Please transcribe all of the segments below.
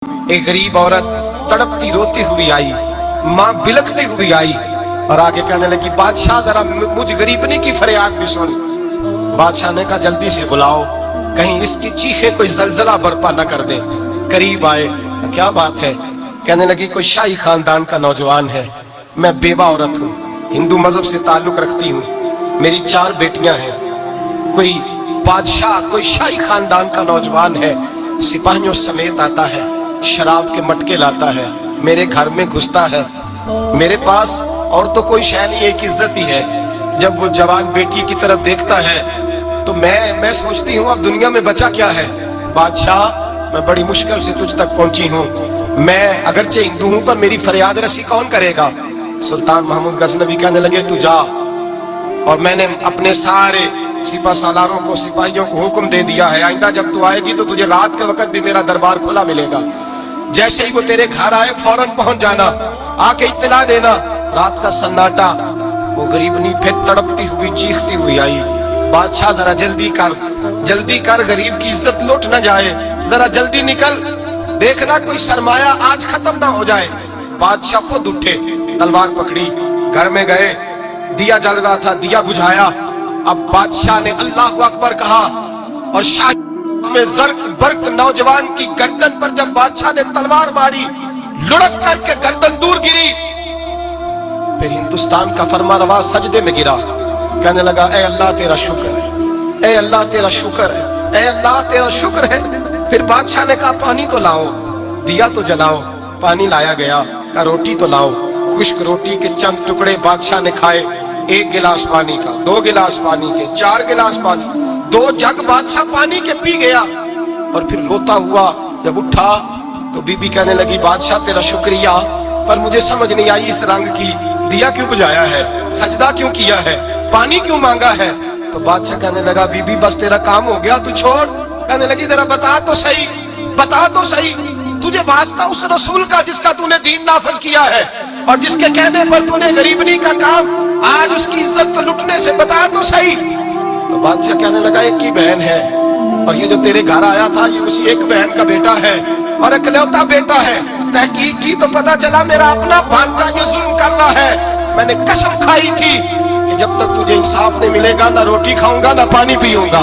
एक गरीब औरत तड़पती रोती हुई आई, माँ बिलखती हुई आई और आगे कहने लगी, बादशाह जरा मुझ गरीबनी की फरियाद भी सुन। बादशाह ने कहा, जल्दी से बुलाओ, कहीं इसकी चीखें कोई जलजला बर्पा न कर दे। करीब आए, क्या बात है? कहने लगी, कोई शाही खानदान का नौजवान है, मैं बेवा औरत हूँ, हिंदू मजहब से ताल्लुक रखती हूँ, मेरी 4 बेटियां हैं, कोई बादशाह कोई शाही खानदान का नौजवान है, सिपाहियों समेत आता है, शराब के मटके लाता है, मेरे घर में घुसता है, मेरे पास और तो कोई शय नहीं, एक इज्जत ही है। जब वो जवान बेटी की तरफ देखता है तो मैं सोचती हूँ अब दुनिया में बचा क्या है। बादशाह, मैं बड़ी मुश्किल से तुझ तक पहुंची हूँ, मैं अगरचे हिंदू हूँ पर मेरी फरियाद रसी कौन करेगा? सुल्तान महमूद गजनवी कहने लगे, तू जा। और मैंने अपने सारे सिपा सालारों को, सिपाहियों को हुक्म दे दिया है, आइंदा जब तू आएगी तो तुझे रात के वक्त भी मेरा दरबार खुला मिलेगा। जैसे ही वो तेरे घर आए फौरन पहुंच जाना, आके इत्तला देना। रात का सन्नाटा, वो गरीबनी फिर तड़पती हुई चीखती हुई आई, बादशाह जरा जल्दी कर, गरीब की इज्जत लुट न जाए, जरा जल्दी निकल, देखना कोई सरमाया आज खत्म ना हो जाए। बादशाह खुद उठे, तलवार पकड़ी, घर में गए, दिया जल रहा था, दिया बुझाया। अब बादशाह ने अल्लाह अकबर कहा और शाह में जर्क बर्क नौजवान की गर्दन पर जब बादशाह ने तलवार मारी, लुढ़क करके गर्दन दूर गिरी। फिर हिंदुस्तान का फरमानरवा सजदे में गिरा, कहने लगा, ए अल्लाह तेरा शुक्र है, ए अल्लाह तेरा शुक्र है, ए अल्लाह तेरा शुक्र है। फिर बादशाह ने कहा, पानी तो लाओ, दिया तो जलाओ। पानी लाया गया, कहा रोटी तो लाओ। खुश्क रोटी के चंद टुकड़े बादशाह ने खाए, 1 गिलास पानी का, 2 गिलास पानी के, 4 गिलास पानी, 2 जग बादशाह पानी के पी गया। और फिर रोता हुआ जब उठा तो बीबी कहने लगी, बादशाह तेरा शुक्रिया, पर मुझे समझ नहीं आई इस रंग की, दिया क्यों बुझाया है, सजदा क्यों किया है, पानी क्यों मांगा है? तो बादशाह कहने लगा, बीबी बस तेरा काम हो गया, तू छोड़। कहने लगी, जरा बता तो सही, बता तो सही, तुझे वास्ता उस रसूल का जिसका तूने दीन नाफिज किया है और जिसके कहने पर तूने गरीबनी का काम आज उसकी इज्जत को लुटने से, बता तो सही। तो बादशाह कहने लगा, एक ही बहन है और ये जो तेरे घर आया था ये उसी एक बहन का बेटा है और इकलौता बेटा है। तहकीक की तो पता चला मेरा अपना भांजा ये जुल्म कर रहा है। मैंने कसम खाई थी कि जब तक तुझे इंसाफ नहीं मिलेगा ना रोटी खाऊंगा ना पानी पीऊंगा।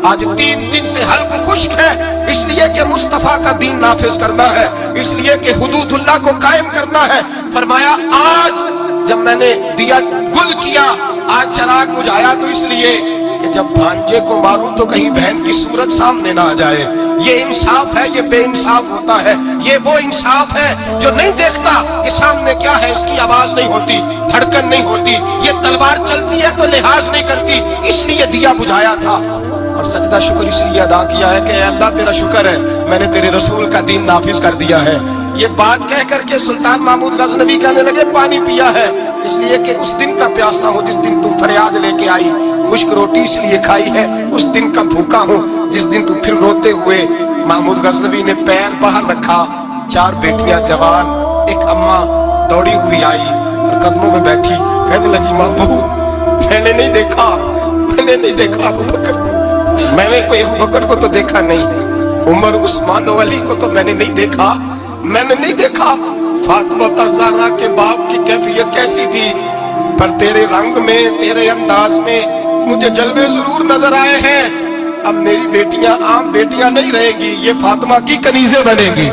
आज 3 दिन से हल्क खुश्क है, इसलिए कि मुस्तफा का दीन नाफिज करना है, इसलिए कि हुदूदुल्लाह को कायम करना है। फरमाया, आज जब मैंने दिया गुल किया, आज चराग बुझाया, तो इसलिए कि जब भांजे को मारूं तो कहीं बहन की सूरत सामने ना आ जाए। ये इंसाफ है, ये बेइंसाफ होता है। ये वो इंसाफ है जो नहीं देखता कि सामने क्या है, इसकी आवाज नहीं होती, धड़कन नहीं होती, ये तलवार चलती है तो लिहाज नहीं करती, इसलिए दिया बुझाया था। और सजदा शुक्र इसलिए अदा किया है कि अल्लाह तेरा शुक्र है, मैंने तेरे रसूल का दीन नाफिज कर दिया है। ये बात कह करके सुल्तान महमूद गजनवी कहने लगे, पानी पिया है इसलिए कि उस दिन का प्यासा हो जिस दिन तू फरियाद लेके आई, खुश्क रोटी इसलिए खाई है उस दिन का भूखा हूँ जिस दिन तू फिर रोते हुए। महमूद गजनवी ने पैर बाहर रखा, 4 बेटियां जवान, एक अम्मा दौड़ी हुई आई और कदमों में बैठी, कहने लगी, महमूद मैंने नहीं देखा अबू बकर, मैंने कोई अबू बकर को तो देखा नहीं, उमर उस्मान अली को तो मैंने नहीं देखा। फातिमा ज़हरा के बाप की कैफियत कैसी थी, पर तेरे रंग में, तेरे अंदाज में मुझे जलवे जरूर नजर आए हैं। अब मेरी बेटियां आम बेटियां नहीं रहेंगी, ये फातिमा की कनीज़ें बनेंगी।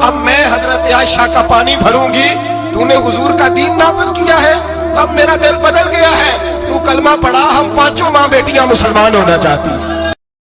अब मैं हजरत आयशा का पानी भरूंगी। तूने हुजूर का दीन नाफिज किया है, अब मेरा दिल बदल गया है। तू कलमा पढ़ा, हम 5 माँ बेटियां मुसलमान होना चाहती हैं।